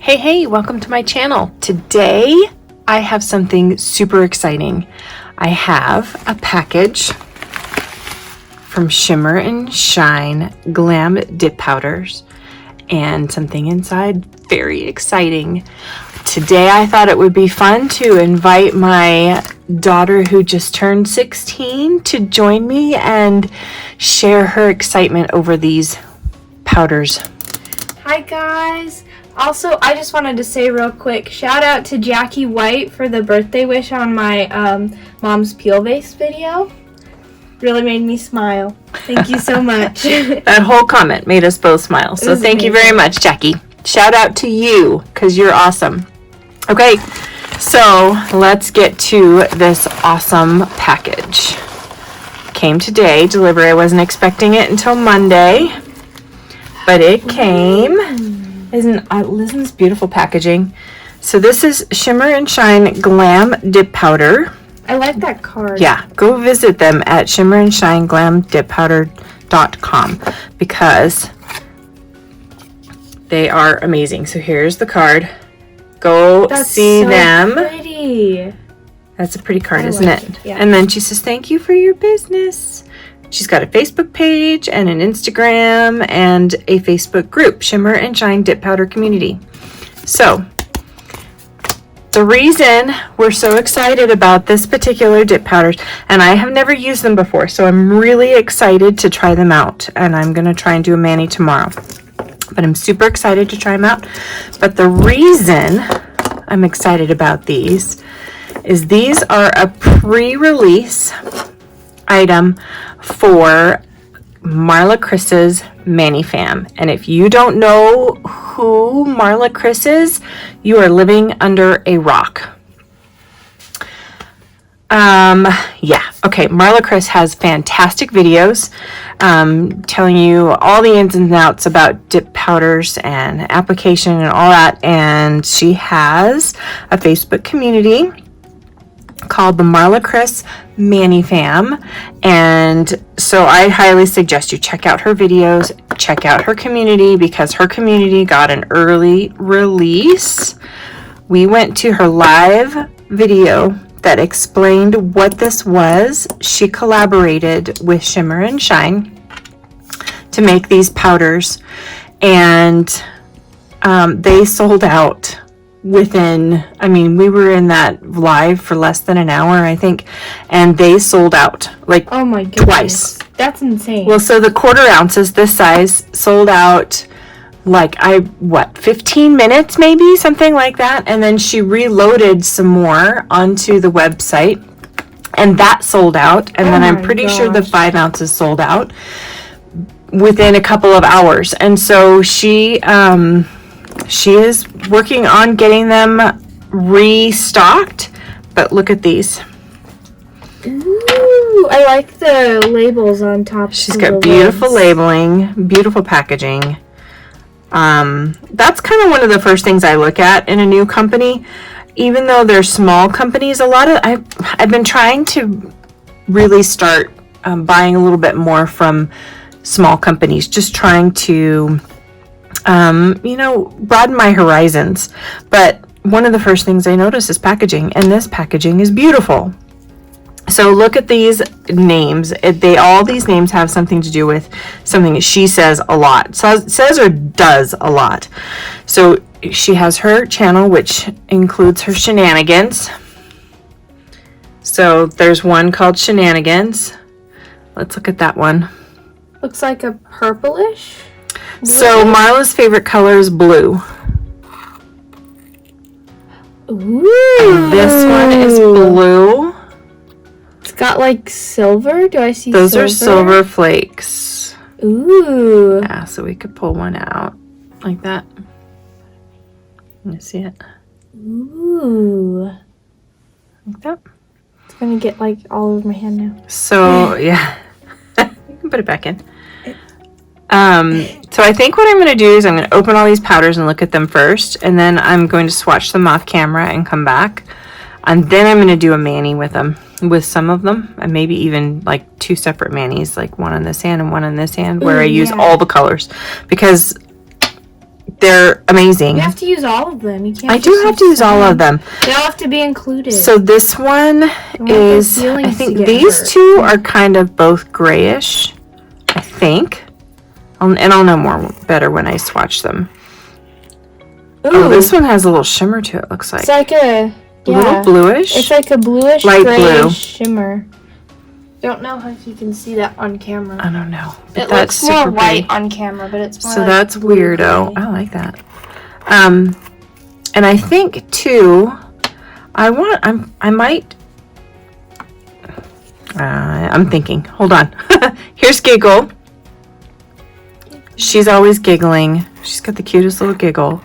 Hey, welcome to my channel. Today I have something super exciting. I have a package from Shimmer and Shine Glam Dip Powders and something inside very exciting. Today I thought it would be fun to invite my daughter who just turned 16 to join me and share her excitement over these powders. Hi guys! Also, I just wanted to say real quick, shout out to Jackie White for the birthday wish on my mom's peel base video. Really made me smile. Thank you so much. That whole comment made us both smile. So thank you very much, Jackie. Shout out to you because you're awesome. Okay, so let's get to this awesome package. Came today, delivery. I wasn't expecting it until Monday, but it came. Listen to this beautiful packaging. So this is Shimmer and Shine Glam Dip Powder. I like that card. Yeah, go visit them at shimmerandshineglamdippowder.com because they are amazing. So here's the card. Go see them. Pretty. That's a pretty card, isn't it? Yeah. And then she says, thank you for your business. She's got a Facebook page and an Instagram and a Facebook group, Shimmer and Shine Dip Powder Community. So the reason we're so excited about this particular dip powders, and I have never used them before, so I'm really excited to try them out. And I'm going to try and do a mani tomorrow. But I'm super excited to try them out. But the reason I'm excited about these is these are a pre-release item for Marla Chris's Mani Fam. And if you don't know who Marla Chris is, you are living under a rock. Okay, Marla Chris has fantastic videos telling you all the ins and outs about dip powders and application and all that. And she has a Facebook community called the Marla Chris Mani Fam, and so I highly suggest you check out her videos, check out her community, because her community got an early release. We went to her live video that explained what this was. She collaborated with Shimmer and Shine to make these powders, and they sold out within, we were in that live for less than an hour, I think, and they sold out like oh my goodness, twice. That's insane. Well, so the quarter ounces this size sold out like 15 minutes, maybe something like that, and then she reloaded some more onto the website and that sold out, and then I'm pretty sure the 5 ounces sold out within a couple of hours. And so she is working on getting them restocked, but look at these. Ooh, I like the labels on top. She's got beautiful labeling, beautiful packaging. That's kind of one of the first things I look at in a new company. Even though they're small companies, I've been trying to really start buying a little bit more from small companies, just trying to broaden my horizons. But one of the first things I notice is packaging, and this packaging is beautiful. So look at these names. All these names have something to do with something that she says a lot. Says or does a lot. So she has her channel, which includes her shenanigans. So there's one called Shenanigans. Let's look at that one. Looks like a purplish. So Marla's favorite color is blue. Ooh. And this one is blue. It's got like silver. Do I see Those silver? are silver flakes. Ooh. Yeah, so we could pull one out like that. You see it? Ooh. Like that. It's gonna get like all over my hand now. So yeah. You can put it back in. So I think what I'm going to do is I'm going to open all these powders and look at them first, and then I'm going to swatch them off camera and come back, and then I'm going to do a mani with them, with some of them, and maybe even like 2 separate manis, like one on this hand and one on this hand, where I use all the colors, because they're amazing. You have to use all of them. You can't. I do have to use all of them. They all have to be included. So this one is, I think these two are kind of both grayish, I think. And I'll know better when I swatch them. Ooh. Oh, this one has a little shimmer to it, looks like. It's like a little bluish. It's like a bluish, light blue shimmer. Don't know if you can see that on camera. I don't know. It looks more white on camera, but it's more. So like that's weirdo. gray. I like that. And I think too, I'm thinking. Hold on. Here's Giggle. She's always giggling. She's got the cutest little giggle.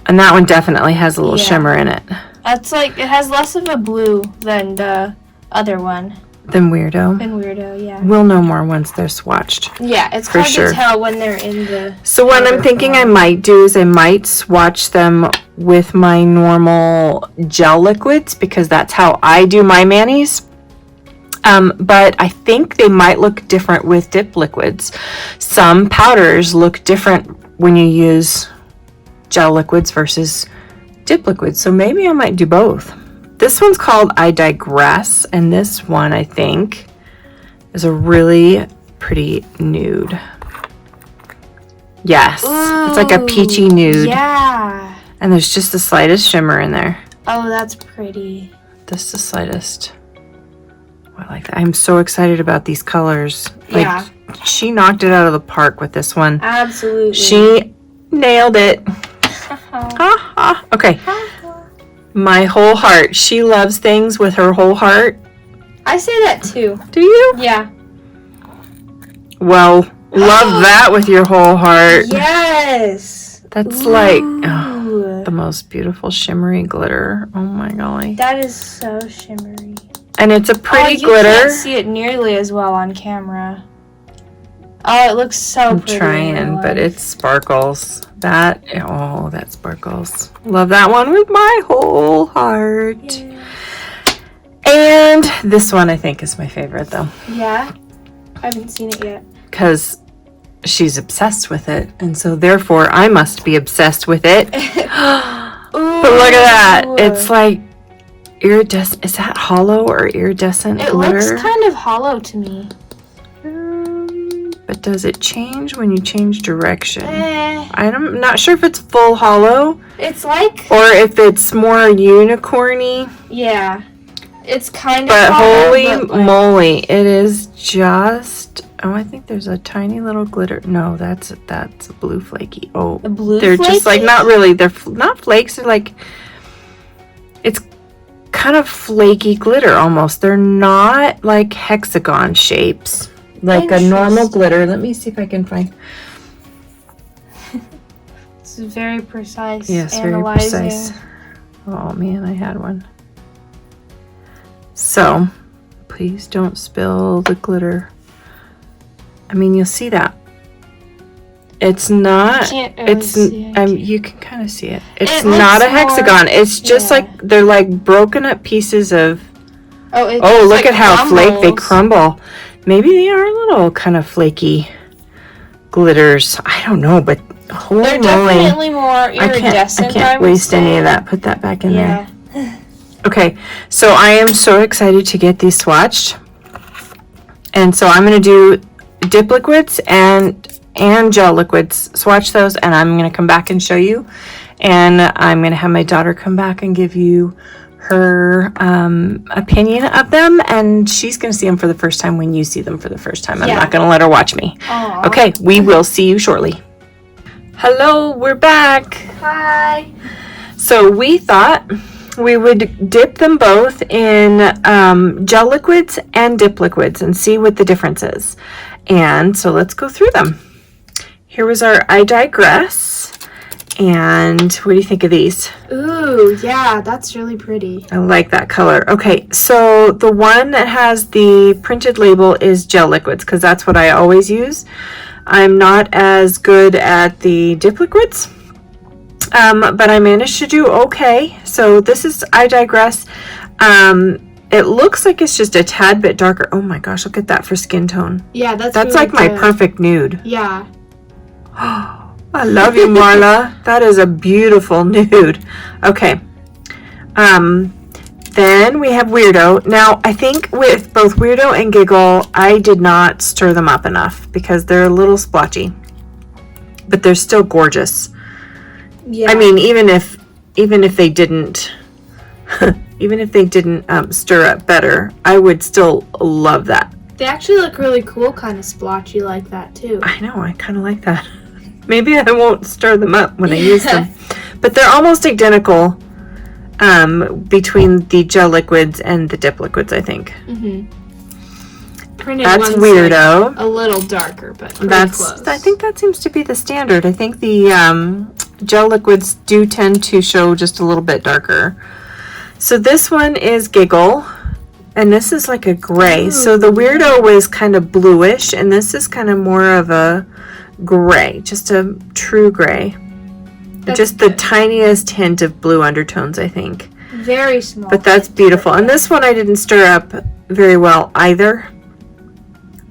And that one definitely has a little shimmer in it. That's like, it has less of a blue than the other one. Than Weirdo. Yeah. We'll know more once they're swatched. Yeah, it's for hard sure to tell when they're in the. So what I'm thinking I might do is I might swatch them with my normal gel liquids because that's how I do my manis. But I think they might look different with dip liquids. Some powders look different when you use gel liquids versus dip liquids. So maybe I might do both. This one's called I Digress, and this one I think is a really pretty nude. Yes, ooh, it's like a peachy nude. Yeah. And there's just the slightest shimmer in there. Oh, that's pretty. Just the slightest. I like that. I'm so excited about these colors. Yeah. Like, she knocked it out of the park with this one. Absolutely. She nailed it. Okay. My whole heart. She loves things with her whole heart. I say that too. Do you? Yeah. Well, love that with your whole heart. Yes. That's like the most beautiful shimmery glitter. Oh my golly. That is so shimmery. And it's a pretty you glitter. You can't see it nearly as well on camera. Oh, it looks so pretty. I'm trying, but it sparkles. That sparkles. Love that one with my whole heart. Yeah. And this one I think is my favorite though. Yeah? I haven't seen it yet. Because she's obsessed with it, and so therefore I must be obsessed with it. But look at that. It's like iridescent. Is that hollow or iridescent glitter? It looks kind of hollow to me. But does it change when you change direction? I'm not sure if it's full hollow. It's like... Or if it's more unicorny. Yeah. It's kind of but hollow, holy moly, it is just... Oh, I think there's a tiny little glitter. No, that's a blue flaky. Oh, a blue they're flaky? Just like, not really. They're not flakes. They're like... It's kind of flaky glitter almost. They're not like hexagon shapes. Like a normal glitter. Let me see if I can find... This is very precise. Yes, very precise. Oh man, I had one. So, please don't spill the glitter. I mean, you'll see that. It's not... you can kind of see it. It's not a hexagon. It's just like... They're like broken up pieces of... Oh, look at how flake they crumble. Maybe they are a little kind of flaky glitters. I don't know, but holy they're moly. Definitely more iridescent. I can't waste any of that. Put that back in there. Yeah. Okay, so I am so excited to get these swatched. And so I'm going to do dip liquids and gel liquids. Swatch those, and I'm going to come back and show you. And I'm going to have my daughter come back and give you her opinion of them, and she's going to see them for the first time when you see them for the first time. I'm not going to let her watch me. Aww. Okay, we will see you shortly. Hello, we're back. Hi. So we thought we would dip them both in gel liquids and dip liquids and see what the difference is. And so let's go through them. Here was our I Digress. And what do you think of these? Ooh, yeah, that's really pretty. I like that color. Okay, so the one that has the printed label is gel liquids because that's what I always use. I'm not as good at the dip liquids, but I managed to do okay. So this is I Digress. It looks like it's just a tad bit darker. Oh my gosh, look at that for skin tone. Yeah, that's really like my perfect nude. Yeah. I love you, Marla. That is a beautiful nude. Okay. Then we have Weirdo. Now, I think with both Weirdo and Giggle, I did not stir them up enough because they're a little splotchy. But they're still gorgeous. Yeah. I mean, even if they didn't stir up better, I would still love that. They actually look really cool, kind of splotchy like that too. I know, I kind of like that. Maybe I won't stir them up when I use them. But they're almost identical between the gel liquids and the dip liquids, I think. Mm-hmm. Printed That's one's Weirdo. Like a little darker, but pretty close. I think that seems to be the standard. I think the gel liquids do tend to show just a little bit darker. So this one is Giggle, and this is like a gray. Ooh. So the Weirdo was kind of bluish, and this is kind of more of a gray, just a true gray. That's just good. the tiniest hint of blue undertones, I think. Very small. But that's beautiful. And this one I didn't stir up very well either.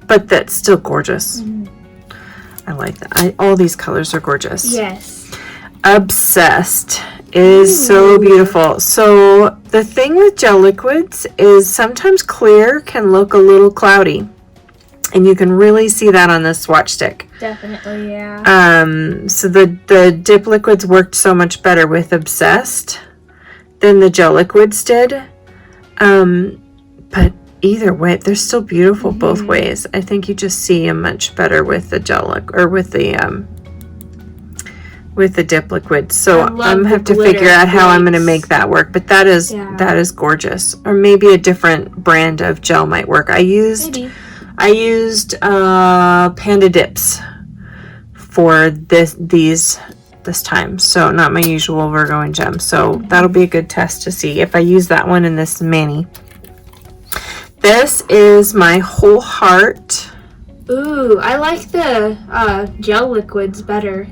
But that's still gorgeous. Mm-hmm. I like that. All these colors are gorgeous. Yes. Obsessed is so beautiful. So the thing with gel liquids is sometimes clear can look a little cloudy. And you can really see that on this swatch stick. Definitely, yeah. So the dip liquids worked so much better with Obsessed than the gel liquids did. But either way, they're still beautiful both ways. I think you just see them much better with the with the dip liquids. So I'm gonna have to figure out how I'm gonna make that work. But that is gorgeous. Or maybe a different brand of gel might work. I used Panda Dips for this time, so not my usual Virgo and Gem. So that'll be a good test to see if I use that one in this mani. This is my Whole Heart. Ooh, I like the gel liquids better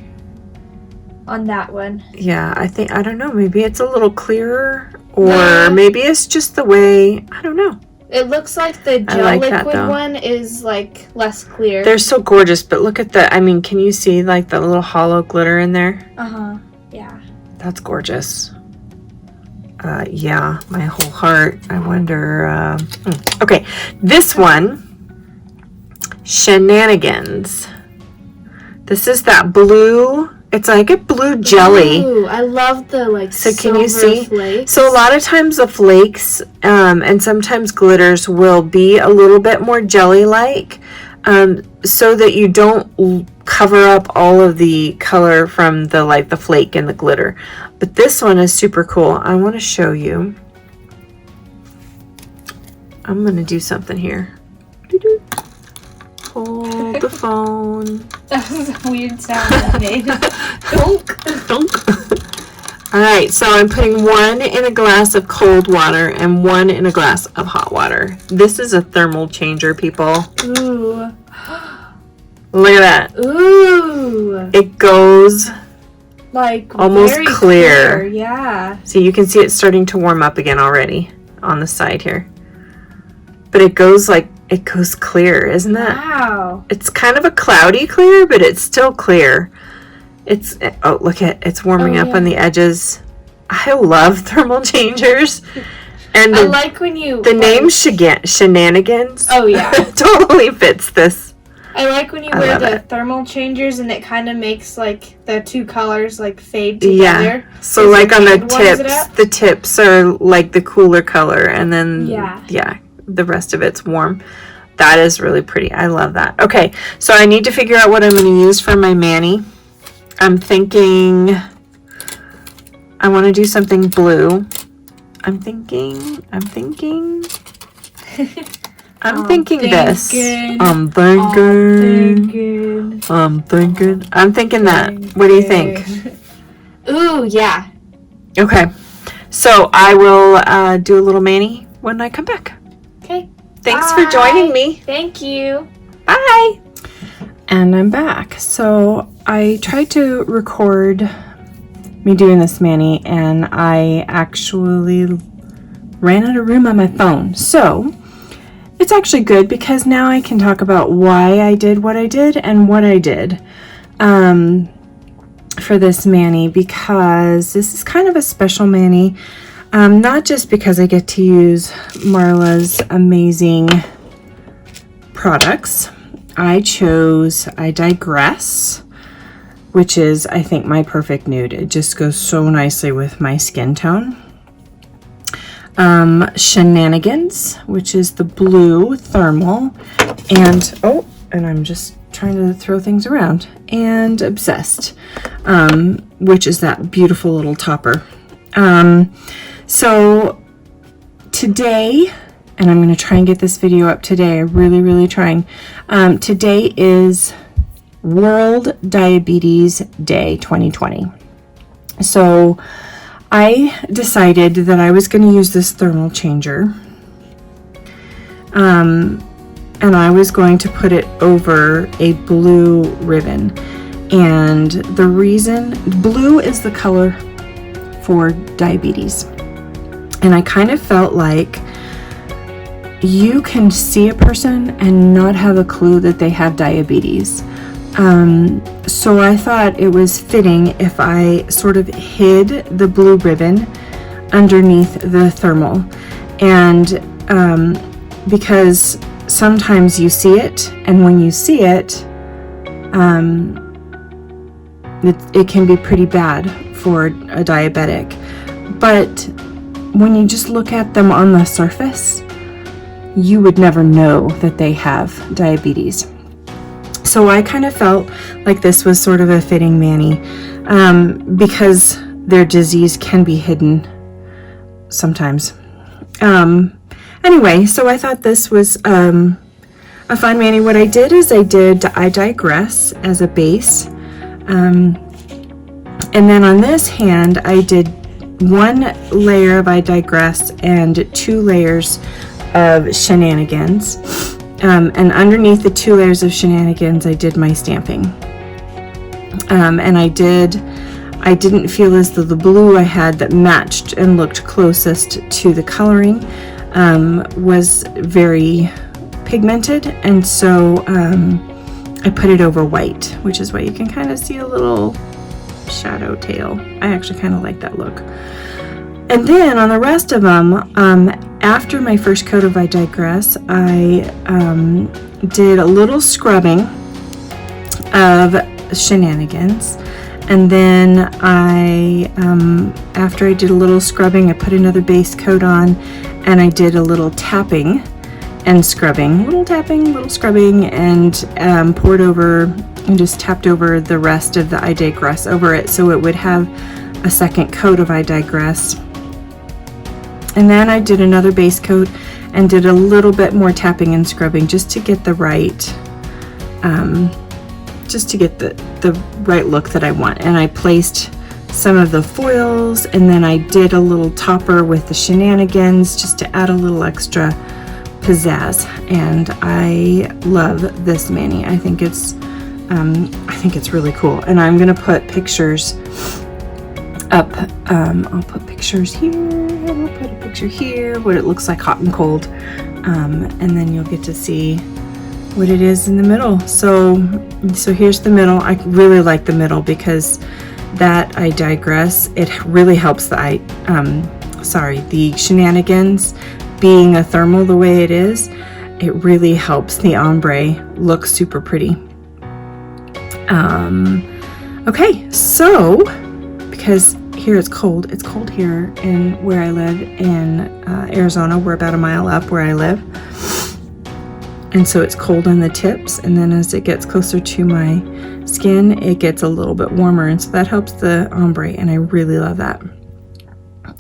on that one. Yeah, I don't know, maybe it's a little clearer, or maybe it's just the way, I don't know. It looks like the gel liquid one is like less clear. They're so gorgeous, but look at can you see like the little hollow glitter in there? Yeah. That's gorgeous. Yeah, my Whole Heart. I wonder, okay, this one, Shenanigans. This is that blue, it's like a blue jelly. Ooh, I love the so can you see? Flakes. So a lot of times the flakes and sometimes glitters will be a little bit more jelly-like, so that you don't cover up all of the color from the flake and the glitter. But this one is super cool. I want to show you. I'm going to do something here. Hold the phone. That was a weird sound that made. Dunk. Dunk. All right, so I'm putting one in a glass of cold water and one in a glass of hot water. This is a thermal changer, people. Ooh. Look at that. Ooh. It goes like almost very clear. Yeah. So you can see it starting to warm up again already on the side here. But it goes clear, isn't that? Wow. It's kind of a cloudy clear, but it's still clear. Look at it's warming up on the edges. I love thermal changers. And I like when you the name Shenanigans. Oh yeah. Totally fits this. I like when you wear the thermal changers and it kind of makes the two colors fade together. Yeah. So on the tips are like the cooler color, and then the rest of it's warm. That is really pretty. I love that. Okay, so I need to figure out what I'm going to use for my mani. I'm thinking I want to do something blue. I'm thinking this. I'm thinking that. What do you think? Ooh, yeah. Okay. So I will do a little mani when I come back. Okay. Thanks for joining me. Thank you. Bye. And I'm back. So I tried to record me doing this mani, and I actually ran out of room on my phone. So it's actually good because now I can talk about why I did what I did and what I did. for this mani because this is kind of a special mani. Not just because I get to use Marla's amazing products. I chose I Digress, which is, I think, my perfect nude. It just goes so nicely with my skin tone. Shenanigans, which is the blue thermal, and I'm just trying to throw things around, and Obsessed, which is that beautiful little topper. So today, and I'm going to try and get this video up today, I'm really trying. Today is World Diabetes Day 2020. So I decided that I was going to use this thermal changer, and I was going to put it over a blue ribbon. And the reason, blue is the color for diabetes. And I kind of felt like you can see a person and not have a clue that they have diabetes. So I thought it was fitting if I sort of hid the blue ribbon underneath the thermal. And because sometimes you see it, and when you see it, it can be pretty bad for a diabetic. But when you just look at them on the surface, you would never know that they have diabetes. So I kind of felt like this was sort of a fitting mani, because their disease can be hidden sometimes. Anyway, so I thought this was a fun mani. What I did is I Digress as a base, and then on this hand I did one layer of I Digress and 2 layers of Shenanigans. And underneath the 2 layers of Shenanigans, I did my stamping. And I didn't feel as though the blue I had that matched and looked closest to the coloring was very pigmented. And so I put it over white, which is why you can kind of see a little shadow tail. I actually kind of like that look. And then on the rest of them, after my first coat of I Digress, I did a little scrubbing of Shenanigans, and then after I did a little scrubbing, I put another base coat on, and I did a little tapping and scrubbing, little scrubbing, and poured over and just tapped over the rest of the I Digress over it, so it would have a second coat of I Digress. And then I did another base coat and did a little bit more tapping and scrubbing just to get the right, the right look that I want. And I placed some of the foils, and then I did a little topper with the Shenanigans just to add a little extra pizzazz. And I love this mani. I think it's really cool. And I'm gonna put pictures up. I'll put pictures here. I'll put a picture here, what it looks like hot and cold, and then you'll get to see what it is in the middle. So here's the middle. I really like the middle because that I Digress, it really helps the Shenanigans being a thermal the way it is. It really helps the ombre look super pretty. Okay, so because here it's cold here in where I live in Arizona. We're about a mile up where I live, and so it's cold on the tips, and then as it gets closer to my skin, it gets a little bit warmer, and so that helps the ombre, and I really love that.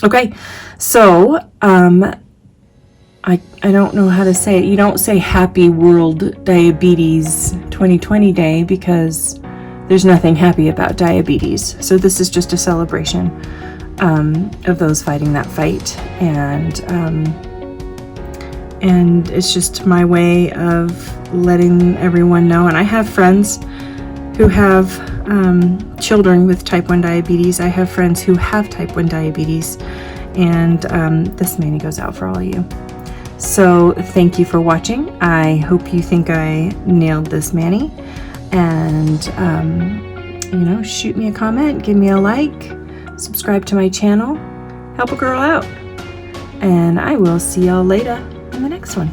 Okay, so I don't know how to say it. You don't say Happy World Diabetes 2020 Day because there's nothing happy about diabetes. So this is just a celebration of those fighting that fight, and it's just my way of letting everyone know. And I have friends who have children with type 1 diabetes. I have friends who have type 1 diabetes, and this mani goes out for all of you. So thank you for watching. I hope you think I nailed this mani, and you know, shoot me a comment, give me a like, subscribe to my channel, help a girl out. And I will see y'all later in the next one.